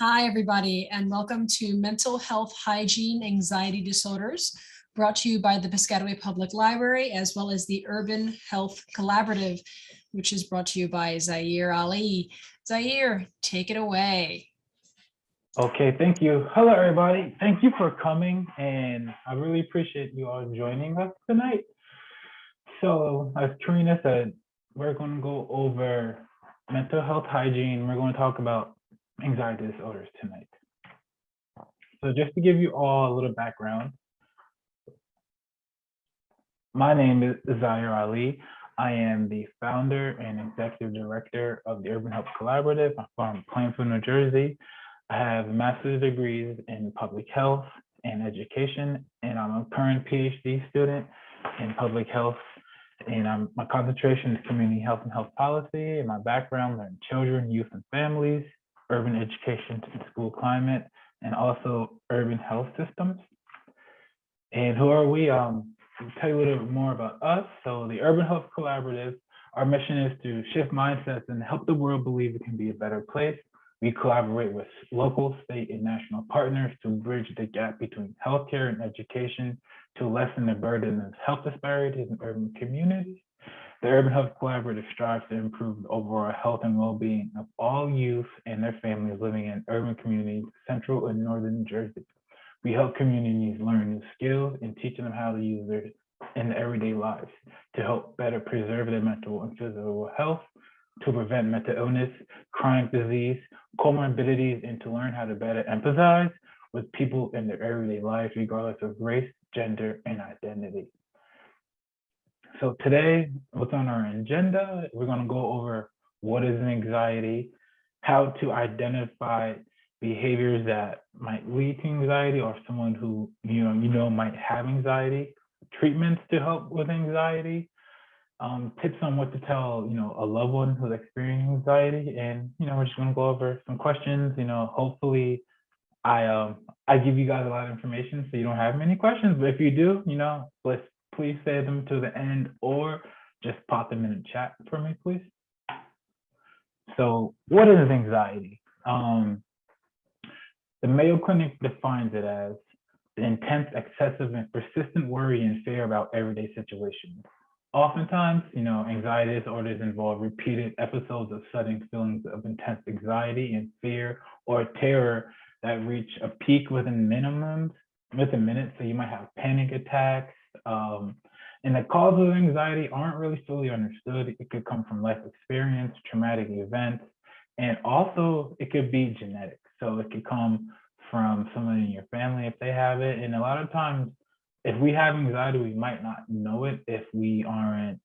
Hi, everybody, and welcome to Mental Health, Hygiene, Anxiety Disorders, brought to you by the Piscataway Public Library, as well as the Urban Health Collaborative, which is brought to you by Zaire Ali. Zaire, take it away. Okay, thank you. Hello, everybody. Thank you for coming, and I really appreciate you all joining us tonight. So, as Karina said, we're going to go over mental health hygiene. We're going to talk about anxiety disorders tonight. So, just to give you all a little background, my name is Zaire Ali. I am the founder and executive director of the Urban Health Collaborative. I'm from Plainfield, New Jersey. I have master's degrees in public health and education, and I'm a current PhD student in public health. And my concentration is community health and health policy. And my background are in children, youth, and families, urban education and school climate, and also urban health systems. And who are we? I'll tell you a little bit more about us. So the Urban Health Collaborative, our mission is to shift mindsets and help the world believe it can be a better place. We collaborate with local, state, and national partners to bridge the gap between healthcare and education to lessen the burden of health disparities in urban communities. The Urban Health Collaborative strives to improve the overall health and well-being of all youth and their families living in urban communities, central and northern New Jersey. We help communities learn new skills and teach them how to use their in their everyday lives to help better preserve their mental and physical health, to prevent mental illness, chronic disease, comorbidities, and to learn how to better empathize with people in their everyday lives, regardless of race, gender, and identity. So today, what's on our agenda, we're going to go over what is anxiety, how to identify behaviors that might lead to anxiety, or someone who might have anxiety, treatments to help with anxiety, tips on what to tell a loved one who's experiencing anxiety, and we're just going to go over some questions. Hopefully I give you guys a lot of information so you don't have many questions, but if you do, please save them to the end or just pop them in the chat for me, please. So what is anxiety? The Mayo Clinic defines it as the intense, excessive, and persistent worry and fear about everyday situations. Oftentimes, anxiety disorders involve repeated episodes of sudden feelings of intense anxiety and fear or terror that reach a peak within minutes. So you might have panic attacks. And the causes of anxiety aren't really fully understood. It could come from life experience, traumatic events, and also it could be genetic. So it could come from someone in your family if they have it. And a lot of times, if we have anxiety, we might not know it if we aren't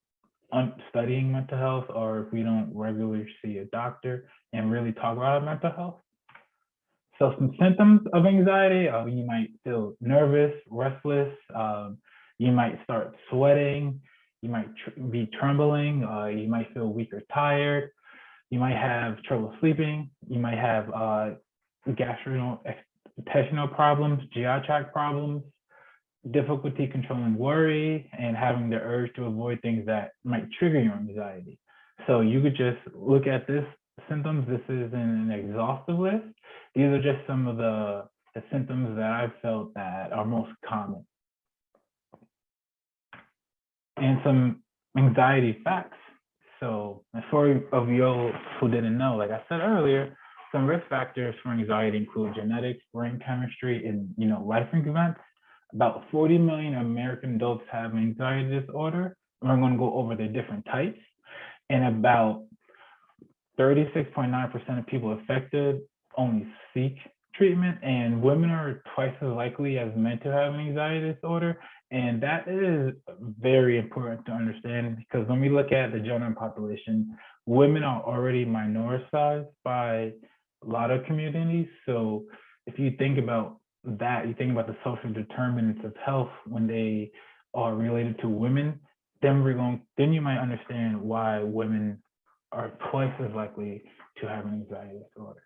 studying mental health or if we don't regularly see a doctor and really talk about mental health. So some symptoms of anxiety, you might feel nervous, restless, you might start sweating, you might be trembling, you might feel weak or tired, you might have trouble sleeping, you might have gastrointestinal problems, GI tract problems, difficulty controlling worry, and having the urge to avoid things that might trigger your anxiety. So you could just look at this symptoms. This is an exhaustive list. These are just some of the symptoms that I've felt that are most common. And some anxiety facts. So for of you who didn't know, like I said earlier, some risk factors for anxiety include genetics, brain chemistry, and life events. About 40 million American adults have anxiety disorder. And we're going to go over the different types. And about 36.9% of people affected only seek treatment, and women are twice as likely as men to have an anxiety disorder. And that is very important to understand, because when we look at the general population, women are already minoritized by a lot of communities. So if you think about that, you think about the social determinants of health when they are related to women, then you might understand why women are twice as likely to have an anxiety disorder.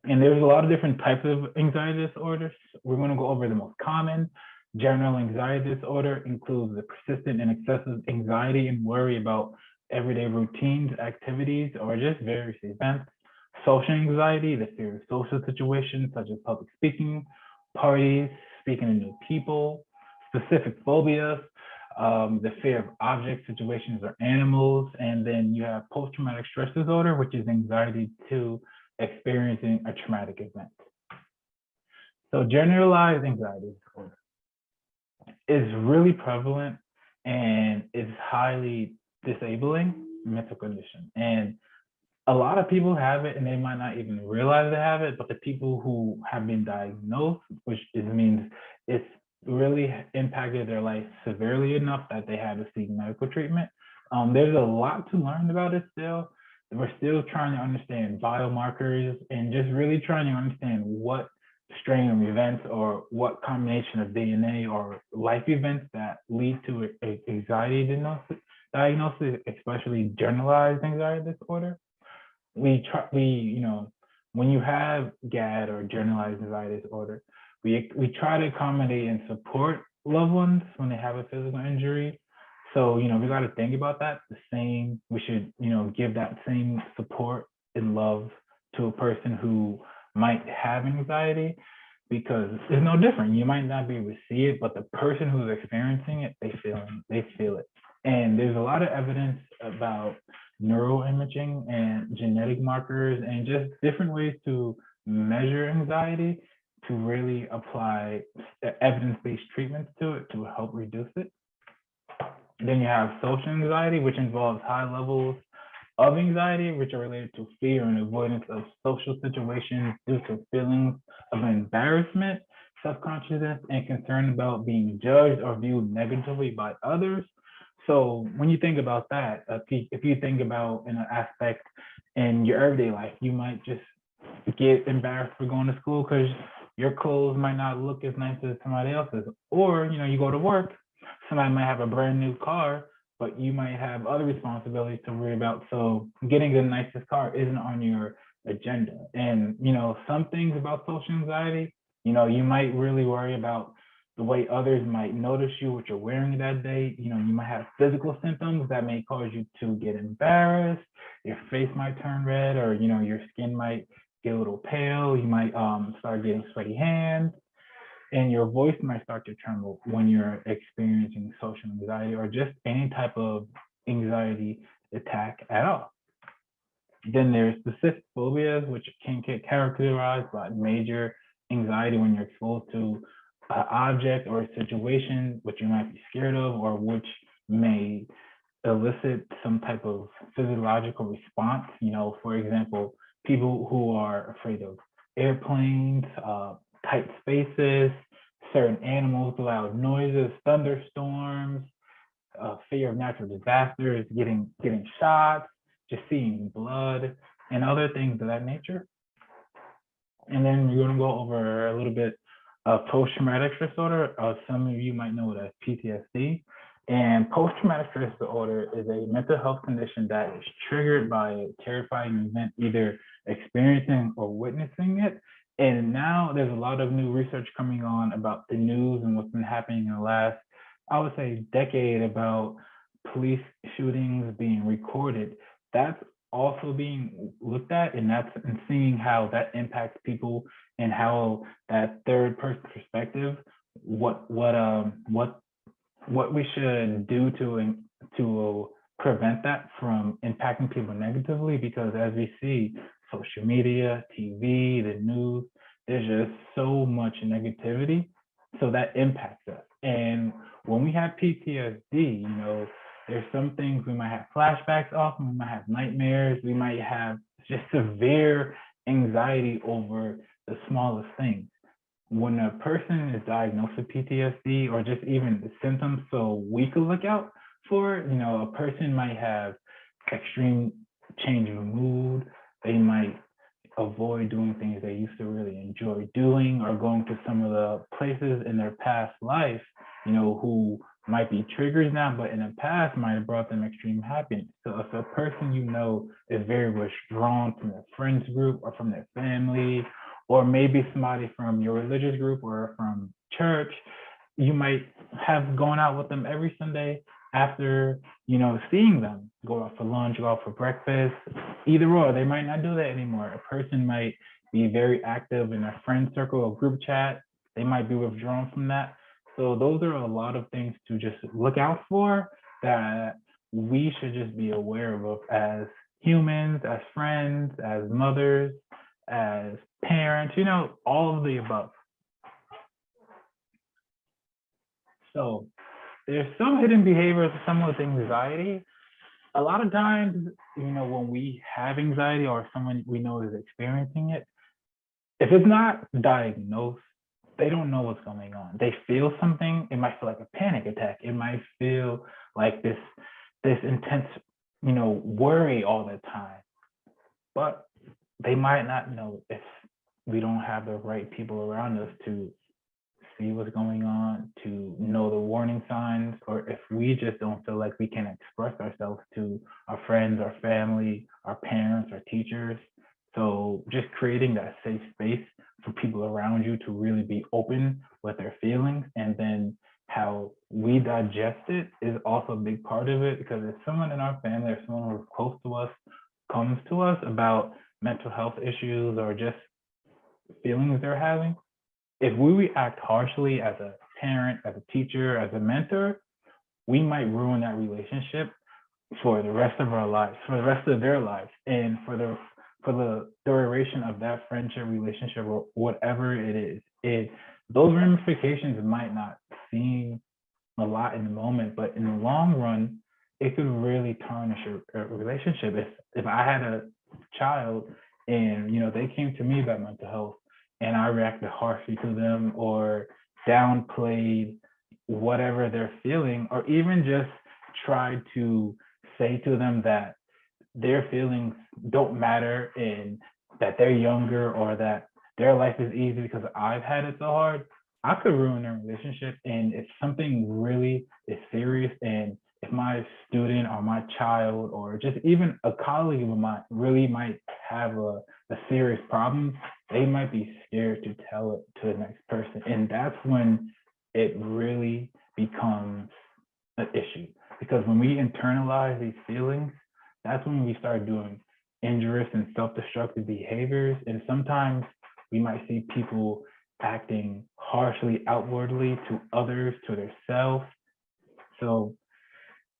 And there's a lot of different types of anxiety disorders. We're going to go over the most common. General anxiety disorder includes the persistent and excessive anxiety and worry about everyday routines, activities, or just various events. social anxiety, the fear of social situations such as public speaking, parties, speaking to new people, specific phobias, the fear of objects, situations, or animals. And then you have post-traumatic stress disorder, which is anxiety to experiencing a traumatic event. So generalized anxiety disorder is really prevalent and is highly disabling mental condition. And a lot of people have it and they might not even realize they have it, but the people who have been diagnosed, which means it's really impacted their life severely enough that they had to seek medical treatment. There's a lot to learn about it still. We're still trying to understand biomarkers and just really trying to understand what string of events or what combination of DNA or life events that lead to anxiety diagnosis, especially generalized anxiety disorder. When you have GAD or generalized anxiety disorder, we try to accommodate and support loved ones when they have a physical injury. So, we got to think about that the same. We should, give that same support and love to a person who might have anxiety, because it's no different. You might not be able to see it, but the person who's experiencing it, they feel it. And there's a lot of evidence about neuroimaging and genetic markers and just different ways to measure anxiety to really apply evidence-based treatments to it to help reduce it. Then you have social anxiety, which involves high levels of anxiety, which are related to fear and avoidance of social situations due to feelings of embarrassment, self-consciousness, and concern about being judged or viewed negatively by others. So when you think about that, if you think about an aspect in your everyday life, you might just get embarrassed for going to school because your clothes might not look as nice as somebody else's. Or, you go to work, somebody might have a brand new car, but you might have other responsibilities to worry about. So getting the nicest car isn't on your agenda. And, some things about social anxiety, you might really worry about the way others might notice you, what you're wearing that day. You might have physical symptoms that may cause you to get embarrassed. Your face might turn red, or, your skin might get a little pale. You might start getting sweaty hands, and your voice might start to tremble when you're experiencing social anxiety or just any type of anxiety attack at all. Then there's specific phobias, which can get characterized by major anxiety when you're exposed to an object or a situation which you might be scared of, or which may elicit some type of physiological response. For example, people who are afraid of airplanes, tight spaces, certain animals, loud noises, thunderstorms, fear of natural disasters, getting shot, just seeing blood, and other things of that nature. And then we're going to go over a little bit of post-traumatic stress disorder. Some of you might know it as PTSD. And post-traumatic stress disorder is a mental health condition that is triggered by a terrifying event, either experiencing or witnessing it. And now there's a lot of new research coming on about the news and what's been happening in the last, I would say, decade about police shootings being recorded. That's also being looked at, and seeing how that impacts people and how that third person perspective, what we should do to prevent that from impacting people negatively. Because as we see, social media, TV, the news, there's just so much negativity, so that impacts us. And when we have PTSD, there's some things we might have flashbacks of, we might have nightmares, we might have just severe anxiety over the smallest things. When a person is diagnosed with PTSD, or just even the symptoms, so we could look out for it, a person might have extreme change of mood. They might avoid doing things they used to really enjoy doing, or going to some of the places in their past life, who might be triggers now, but in the past might have brought them extreme happiness. So if a person is very much drawn from their friends group or from their family, or maybe somebody from your religious group or from church, you might have gone out with them every Sunday after, seeing them, go out for lunch, go out for breakfast, Either or, they might not do that anymore. A person might be very active in a friend circle or group chat. They might be withdrawn from that. So those are a lot of things to just look out for that we should just be aware of as humans, as friends, as mothers, as parents, all of the above. So there's some hidden behaviors, some with anxiety. A lot of times, when we have anxiety or someone we know is experiencing it, if it's not diagnosed, they don't know what's going on. They feel something. It might feel like a panic attack. It might feel like this intense, worry all the time. But they might not know if we don't have the right people around us to see what's going on, to know the warning signs, or if we just don't feel like we can express ourselves to our friends, our family, our parents, our teachers. So just creating that safe space for people around you to really be open with their feelings, and then how we digest it is also a big part of it, because if someone in our family or someone who's close to us comes to us about mental health issues or just feelings they're having, if we react harshly as a parent, as a teacher, as a mentor, we might ruin that relationship for the rest of our lives, for the rest of their lives, and for the duration of that friendship, relationship, or whatever it is. Those ramifications might not seem a lot in the moment, but in the long run, it could really tarnish a relationship. If I had a child and they came to me about mental health and I reacted harshly to them or downplayed whatever they're feeling, or even just tried to say to them that their feelings don't matter and that they're younger or that their life is easy because I've had it so hard, I could ruin their relationship. And if something really is serious, and if my student or my child or just even a colleague of mine really might have a serious problem, they might be scared to tell it to the next person. And that's when it really becomes an issue. Because when we internalize these feelings, that's when we start doing injurious and self-destructive behaviors. And sometimes we might see people acting harshly outwardly to others, to themselves. So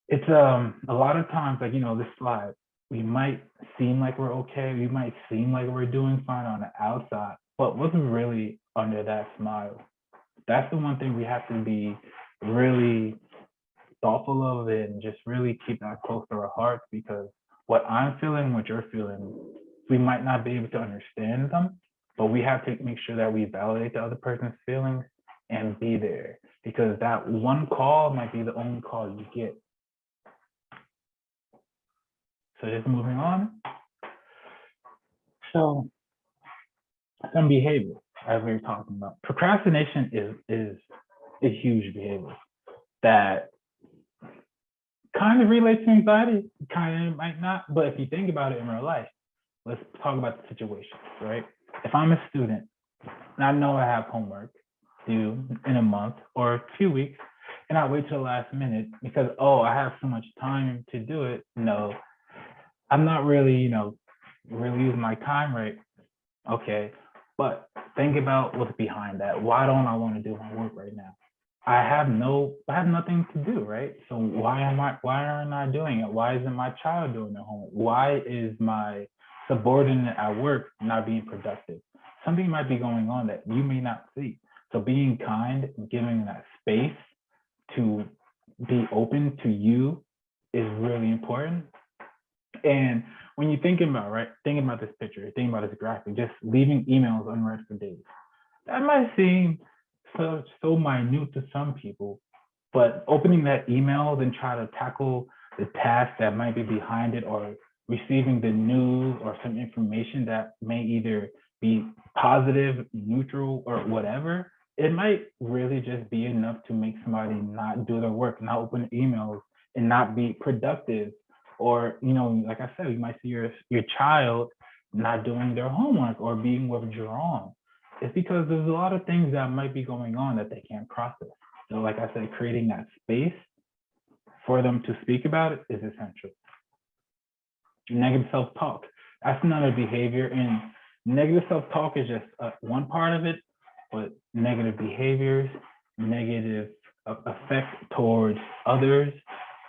it's a lot of times, like this slide, we might seem like we're okay, we might seem like we're doing fine on the outside, but what's really under that smile? That's the one thing we have to be really thoughtful of it and just really keep that close to our hearts, because what I'm feeling, what you're feeling, we might not be able to understand them, but we have to make sure that we validate the other person's feelings and be there, because that one call might be the only call you get. So just moving on. So some behavior, as we were talking about, procrastination is a huge behavior that kind of relates to anxiety, kind of might not, but if you think about it in real life, let's talk about the situation, right? If I'm a student and I know I have homework due in a month or a few weeks, and I wait till the last minute because, oh, I have so much time to do it. No, I'm not really, really using my time right. Okay. But think about what's behind that. Why don't I want to do my work right now? I have nothing to do, right? So why aren't I doing it? Why isn't my child doing their homework? Why is my subordinate at work not being productive? Something might be going on that you may not see. So being kind, giving that space to be open to you is really important. And when you're thinking about this picture, thinking about this graphic, just leaving emails unread for days, that might seem so minute to some people, but opening that email and try to tackle the task that might be behind it, or receiving the news or some information that may either be positive, neutral, or whatever, it might really just be enough to make somebody not do their work, not open emails, and not be productive. Or, like I said, you might see your child not doing their homework or being withdrawn. It's because there's a lot of things that might be going on that they can't process. So like I said, creating that space for them to speak about it is essential. Negative self-talk. That's another behavior, and negative self-talk is just one part of it, but negative behaviors, negative effect towards others.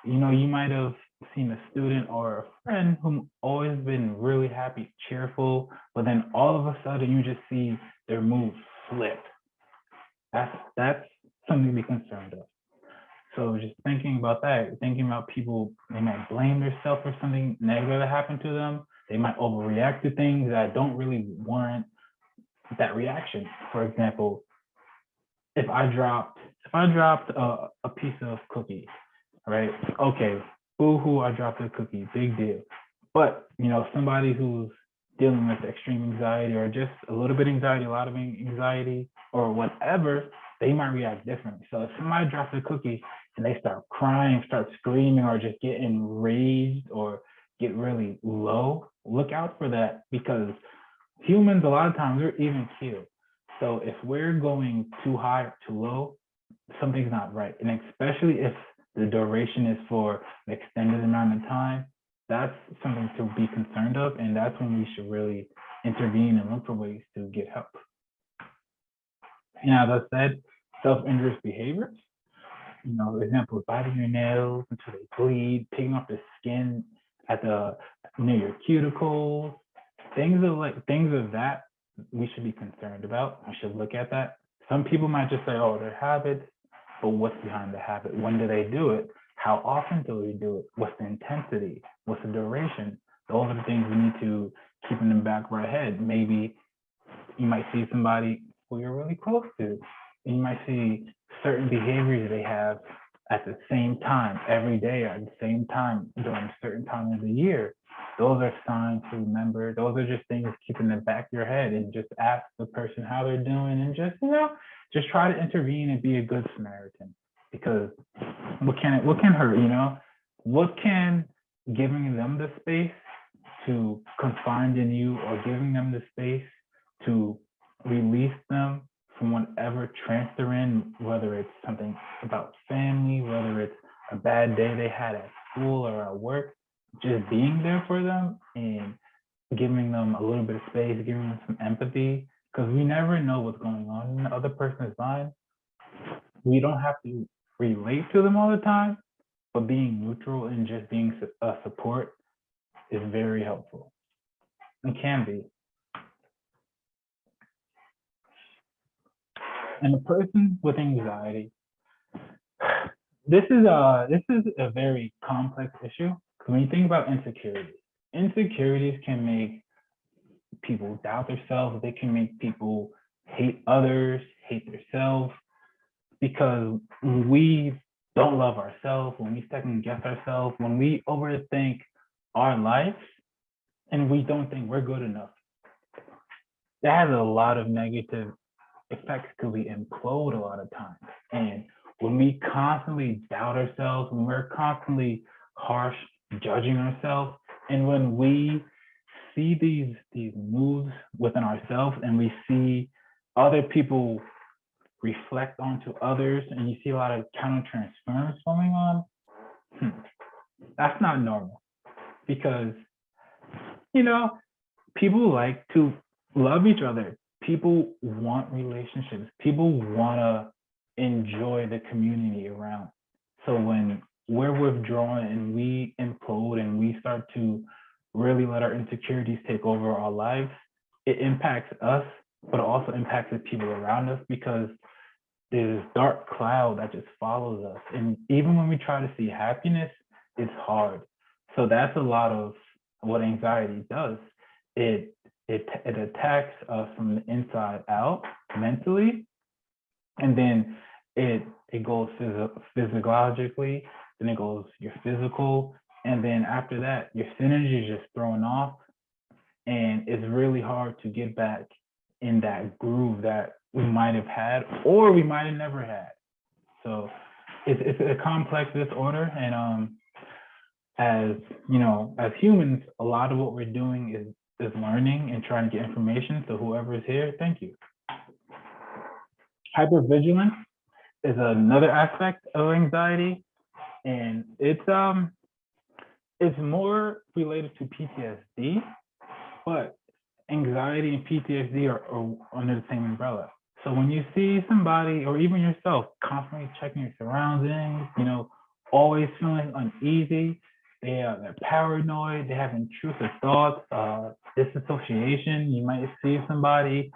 You might have seen a student or a friend who always been really happy, cheerful, but then all of a sudden you just see their mood flip. That's something to be concerned of. So just thinking about that, thinking about people, they might blame themselves for something negative that happened to them. They might overreact to things that don't really warrant that reaction. For example, if I dropped a piece of cookie, right? Okay, boo-hoo, I dropped a cookie, big deal. But somebody who's dealing with extreme anxiety or just a little bit anxiety, a lot of anxiety, or whatever, they might react differently. So if somebody drops a cookie and they start crying, start screaming, or just get enraged or get really low, look out for that, because humans, a lot of times, we're even keeled. So if we're going too high or too low, something's not right. And especially if the duration is for an extended amount of time, that's something to be concerned of. And that's when we should really intervene and look for ways to get help. And as I said, self-injurious behaviors, for example, biting your nails until they bleed, picking off the skin near your cuticles, things of that we should be concerned about. We should look at that. Some people might just say, oh, they're habits, but what's behind the habit? When do they do it? How often do we do it? What's the intensity? What's the duration? Those are the things we need to keep in the back of our head. Maybe you might see somebody who you're really close to, and you might see certain behaviors they have at the same time every day, or at the same time during a certain time of the year. Those are signs to remember. Those are just things to keep in the back of your head, and just ask the person how they're doing, and just try to intervene and be a good Samaritan. Because what can hurt? What can giving them the space to confide in you, or giving them the space to release them from whatever trance they're in, whether it's something about family, whether it's a bad day they had at school or at work, just being there for them and giving them a little bit of space, giving them some empathy, because we never know what's going on in the other person's mind. We don't have to relate to them all the time, but being neutral and just being a support is very helpful. It can be. And a person with anxiety, this is a very complex issue. When you think about insecurities can make people doubt themselves. They can make people hate others, hate themselves, because when we don't love ourselves, when we second guess ourselves, when we overthink our life, and we don't think we're good enough, that has a lot of negative effects, because we implode a lot of times. And when we constantly doubt ourselves, when we're constantly harsh judging ourselves, and when we see these moves within ourselves, and we see other people reflect onto others, and you see a lot of countertransference going on, that's not normal. Because people like to love each other. People want relationships. People want to enjoy the community around. So when we're withdrawn and we implode and we start to really let our insecurities take over our lives, it impacts us, but it also impacts the people around us, because there's this dark cloud that just follows us. And even when we try to see happiness, it's hard. So that's a lot of what anxiety does. It attacks us from the inside out mentally, and then it goes physiologically, then it goes your physical, and then after that your synergy is just thrown off, and it's really hard to get back in that groove that we might have had, or we might have never had. So it's a complex disorder, and as humans, a lot of what we're doing is learning and trying to get information. So whoever is here, thank you. Hypervigilance is another aspect of anxiety, and it's it's more related to PTSD, but anxiety and PTSD are under the same umbrella. So when you see somebody or even yourself constantly checking your surroundings, always feeling uneasy, they're paranoid, they have intrusive thoughts, disassociation. You might see somebody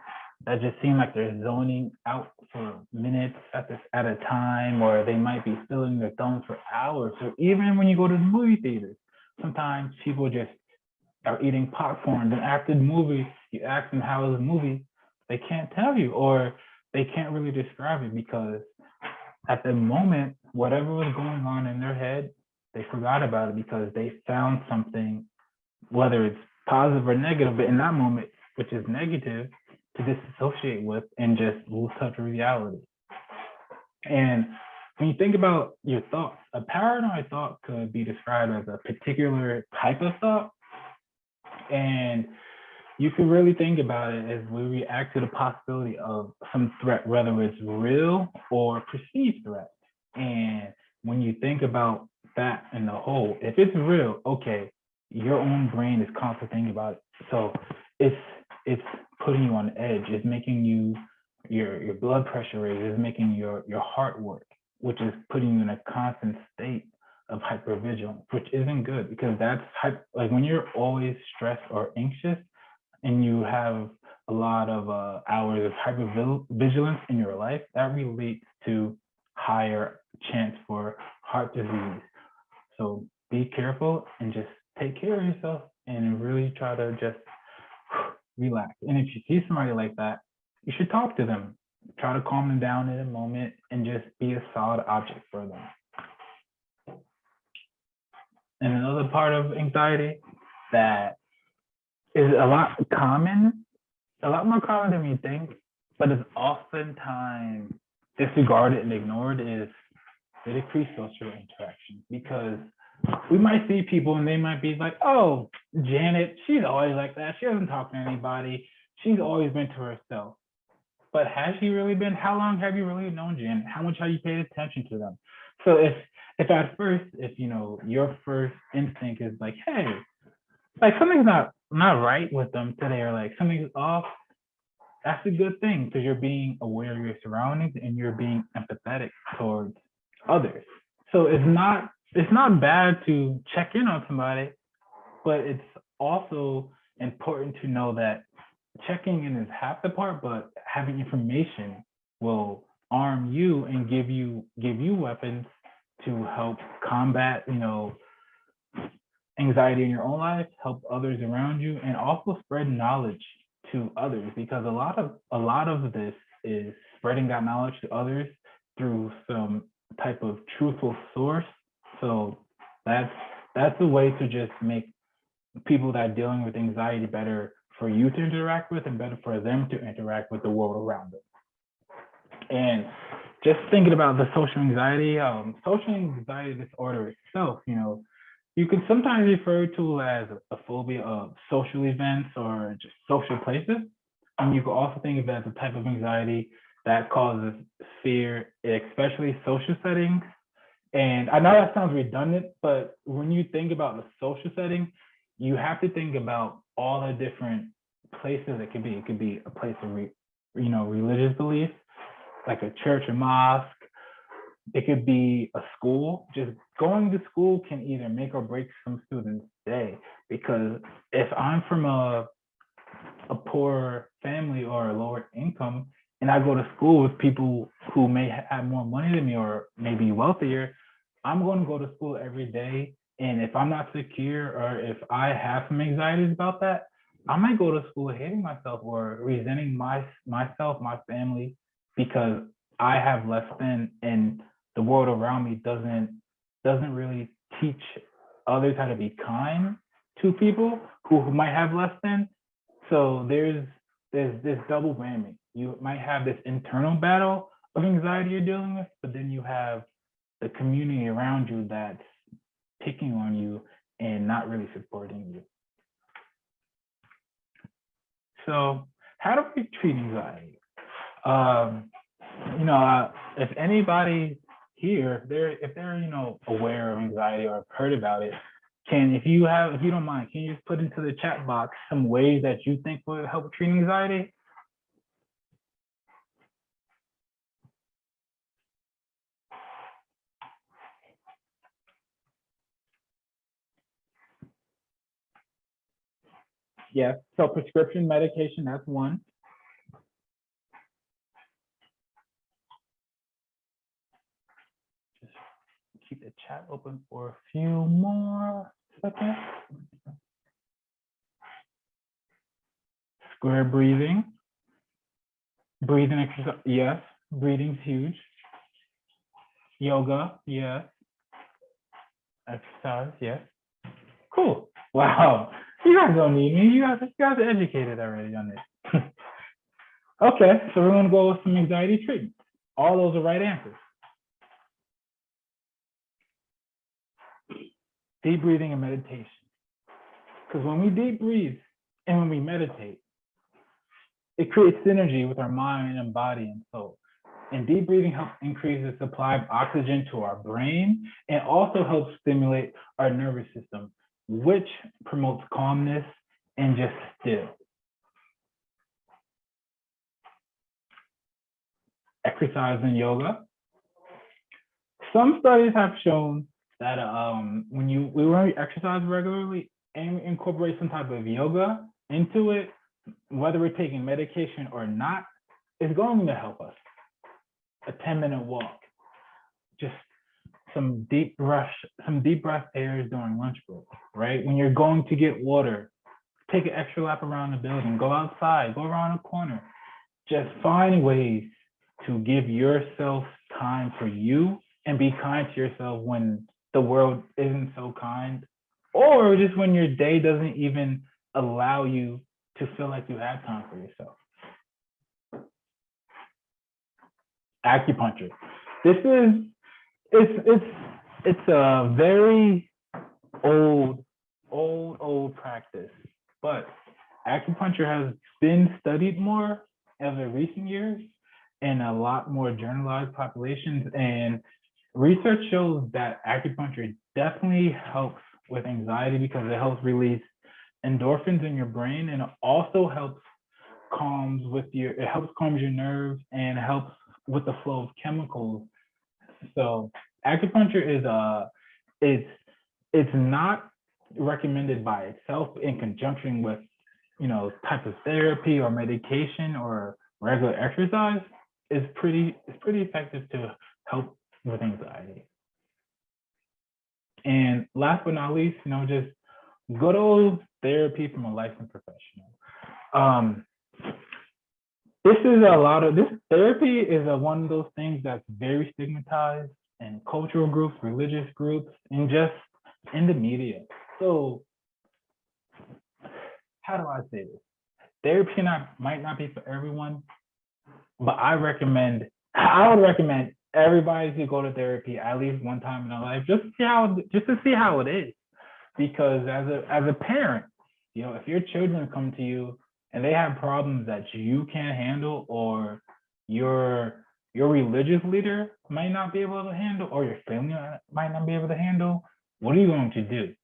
that just seems like they're zoning out for minutes at a time, or they might be filling their thumbs for hours. So even when you go to the movie theaters, sometimes people just are eating popcorn. Then after the movie, you ask them how was the movie, they can't tell you, or they can't really describe it because at the moment, whatever was going on in their head, they forgot about it because they found something, whether it's positive or negative, but in that moment, which is negative, to disassociate with and just lose touch with reality. And when you think about your thoughts, a paranoid thought could be described as a particular type of thought. And you can really think about it as we react to the possibility of some threat, whether it's real or perceived threat. And when you think about that in the whole, if it's real, okay, your own brain is constantly thinking about it. So it's putting you on edge. It's making your blood pressure raise. It's making your heart work, which is putting you in a constant state of hypervigilance, which isn't good because that's like when you're always stressed or anxious and you have a lot of hours of hypervigilance in your life, that relates to higher chance for heart disease. So be careful and just take care of yourself and really try to just relax. And if you see somebody like that, you should talk to them. Try to calm them down in a moment and just be a solid object for them. And another part of anxiety that is a lot more common than we think, but is oftentimes disregarded and ignored is the decreased social interaction. Because we might see people and they might be like, oh, Janet, she's always like that. She doesn't talk to anybody. She's always been to herself. But has she really been? How long have you really known Janet? How much have you paid attention to them? So if at first, if your first instinct is like, hey, like something's not right with them today, or like something's off, that's a good thing because you're being aware of your surroundings and you're being empathetic towards others. So it's not bad to check in on somebody, but it's also important to know that checking in is half the part, but having information will arm you and give you weapons to help combat, anxiety in your own life, help others around you, and also spread knowledge to others, because a lot of this is spreading that knowledge to others through some type of truthful source. So that's a way to just make people that are dealing with anxiety better for you to interact with and better for them to interact with the world around them. And just thinking about the social anxiety disorder itself, you can sometimes refer to as a phobia of social events or just social places. And you can also think of it as a type of anxiety that causes fear, especially social settings. And I know that sounds redundant, but when you think about the social setting, you have to think about all the different places it could be. It could be a place of, religious belief, like a church or mosque. It could be a school. Just going to school can either make or break some students' day, because if I'm from a poor family or a lower income and I go to school with people who may have more money than me or maybe wealthier, I'm going to go to school every day. And if I'm not secure or if I have some anxieties about that, I might go to school hating myself or resenting myself, my family, because I have less than, and the world around me doesn't really teach others how to be kind to people who might have less than. So there's this double whammy. You might have this internal battle of anxiety you're dealing with, but then you have the community around you that's picking on you and not really supporting you. So how do we treat anxiety? If anybody here, if they're aware of anxiety or have heard about it, if you don't mind, can you just put into the chat box some ways that you think would help treat anxiety? Yes, so prescription medication, that's one. Just keep the chat open for a few more seconds. Square breathing. Breathing exercise, yes. Breathing's huge. Yoga, yes. Exercise, yes. Cool. Wow. You guys don't need me. You guys are educated already on this. Okay, so we're gonna go with some anxiety treatment. All those are right answers. Deep breathing and meditation. Because when we deep breathe and when we meditate, it creates synergy with our mind and body and soul. And deep breathing helps increase the supply of oxygen to our brain and also helps stimulate our nervous system, which promotes calmness and just still. Exercise and yoga. Some studies have shown that when you exercise regularly and incorporate some type of yoga into it, whether we're taking medication or not, it's going to help us. A 10-minute walk, just some deep breath airs during lunch break, right? When you're going to get water, take an extra lap around the building, go outside, go around a corner. Just find ways to give yourself time for you and be kind to yourself when the world isn't so kind, or just when your day doesn't even allow you to feel like you have time for yourself. Acupuncture. It's a very old practice, but acupuncture has been studied more over recent years in a lot more generalized populations, and research shows that acupuncture definitely helps with anxiety because it helps release endorphins in your brain, and it also helps calm your nerves and helps with the flow of chemicals. So acupuncture it's not recommended by itself in conjunction with type of therapy or medication or regular exercise. It's pretty effective to help with anxiety. And last but not least, just good old therapy from a licensed professional. This therapy is one of those things that's very stigmatized in cultural groups, religious groups, and just in the media. So how do I say this? Therapy might not be for everyone, but I would recommend everybody to go to therapy at least one time in their life, just to see how it is. Because as a parent, if your children come to you and they have problems that you can't handle, or your religious leader might not be able to handle, or your family might not be able to handle, what are you going to do?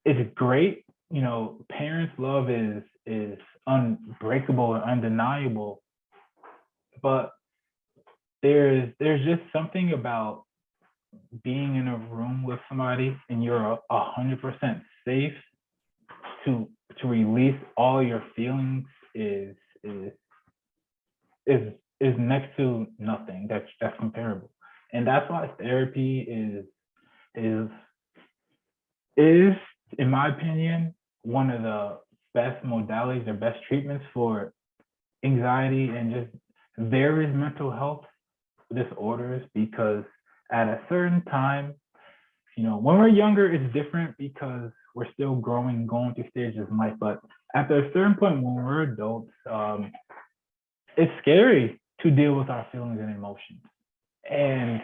It's great. Parents' love is unbreakable and undeniable, but there's just something about being in a room with somebody and you're 100% safe to release all your feelings is next to nothing that's comparable. And that's why therapy is in my opinion one of the best modalities or best treatments for anxiety and just various mental health disorders, because at a certain time, when we're younger, it's different because we're still growing, going through stages in life. But at a certain point, when we're adults, it's scary to deal with our feelings and emotions. And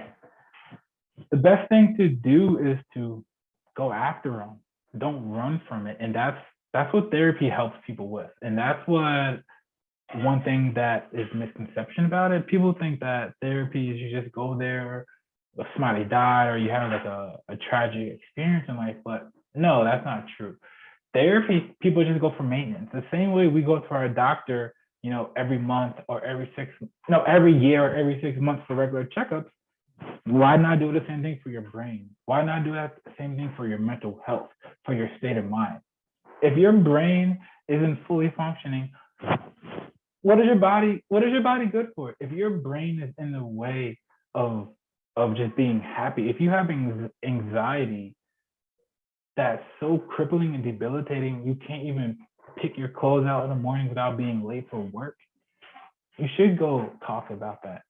the best thing to do is to go after them. Don't run from it. And that's what therapy helps people with. And that's what one thing that is misconception about it. People think that therapy is you just go there, somebody died, or you have like a tragic experience in life, but No, that's not true. Therapy, people just go for maintenance. The same way we go to our doctor, every month or every year or every 6 months for regular checkups. Why not do the same thing for your brain? Why not do that same thing for your mental health, for your state of mind? If your brain isn't fully functioning, what is your body good for? If your brain is in the way of just being happy, if you have anxiety that's so crippling and debilitating, you can't even pick your clothes out in the morning without being late for work, you should go talk about that.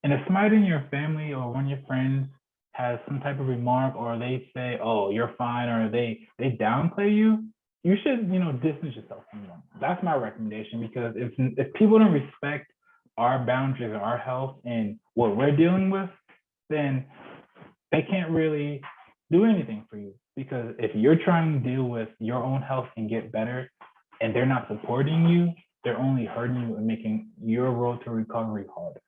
And if somebody in your family or one of your friends has some type of remark, or they say, "Oh, you're fine," or they downplay you, you should, distance yourself from them. That's my recommendation, because if people don't respect our boundaries or our health and what we're dealing with, then they can't really do anything for you. Because if you're trying to deal with your own health and get better, and they're not supporting you, they're only hurting you and making your road to recovery harder.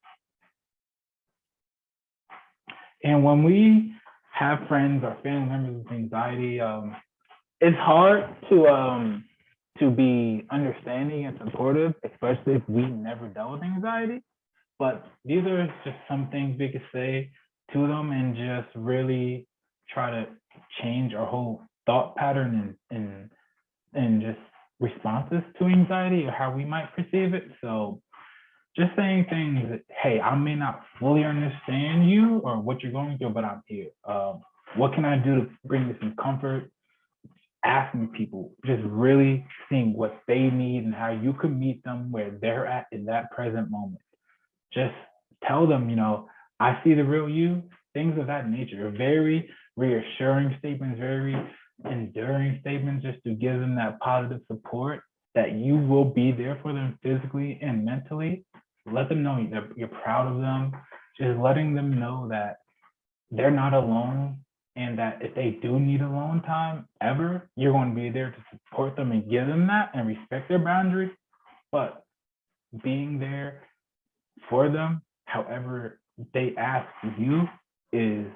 And when we have friends or family members with anxiety, it's hard to be understanding and supportive, especially if we never dealt with anxiety. But these are just some things we could say to them and just really try to change our whole thought pattern and just responses to anxiety or how we might perceive it. So just saying things that, hey, I may not fully understand you or what you're going through, but I'm here. What can I do to bring you some comfort? Asking people, just really seeing what they need and how you can meet them where they're at in that present moment. Just tell them, I see the real you, things of that nature. Very reassuring statements, very enduring statements, just to give them that positive support that you will be there for them physically and mentally. Let them know that you're proud of them. Just letting them know that they're not alone, and that if they do need alone time ever, you're going to be there to support them and give them that and respect their boundaries. But being there for them, however they ask you, is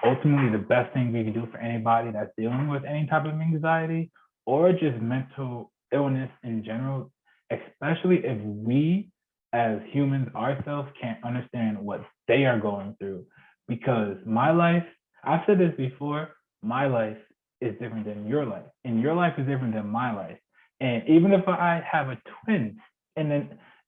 ultimately the best thing we can do for anybody that's dealing with any type of anxiety or just mental illness in general, especially if we as humans ourselves can't understand what they are going through. Because my life, I've said this before, my life is different than your life, and your life is different than my life. And even if I have a twin in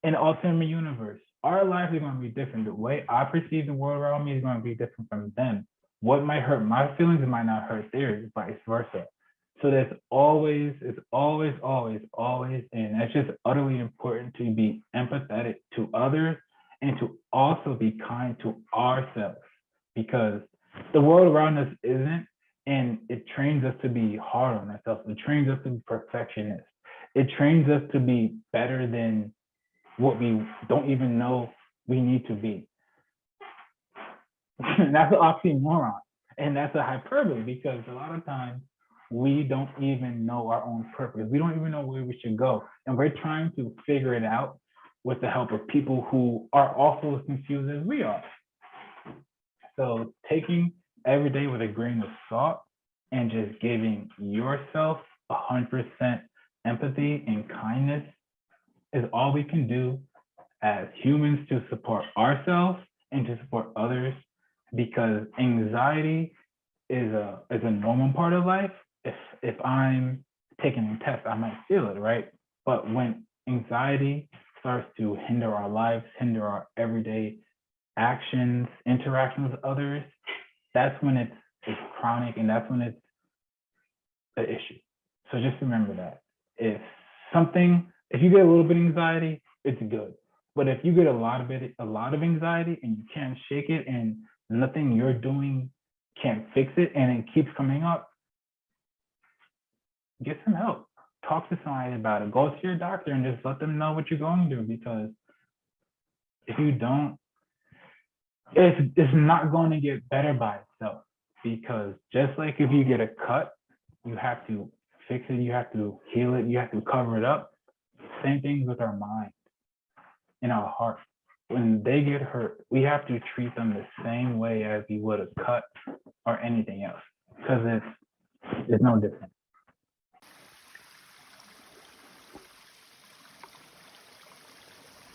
an alternate universe, our life is going to be different. The way I perceive the world around me is going to be different from them. What might hurt my feelings might not hurt theirs, vice versa. So it's always, and it's just utterly important to be empathetic to others and to also be kind to ourselves, because the world around us isn't, and it trains us to be hard on ourselves. It trains us to be perfectionists. It trains us to be better than what we don't even know we need to be. That's an oxymoron, and that's a hyperbole, because a lot of times we don't even know our own purpose. We don't even know where we should go, and we're trying to figure it out with the help of people who are also as confused as we are. So taking every day with a grain of salt and just giving yourself 100% empathy and kindness is all we can do as humans to support ourselves and to support others, because anxiety is a normal part of life. If I'm taking a test, I might feel it, right? But when anxiety starts to hinder our lives, hinder our everyday actions, interactions with others, that's when it's chronic, and that's when it's an issue. So just remember that. If you get a little bit of anxiety, it's good. But if you get a lot of anxiety and you can't shake it, and nothing you're doing can't fix it, and it keeps coming up, get some help. Talk to somebody about it. Go to your doctor and just let them know what you're going through, because if you don't, it's not going to get better by itself. Because just like if you get a cut, you have to fix it, you have to heal it, you have to cover it up. Same thing with our mind and our heart. When they get hurt, we have to treat them the same way as we would a cut or anything else. because it's no different.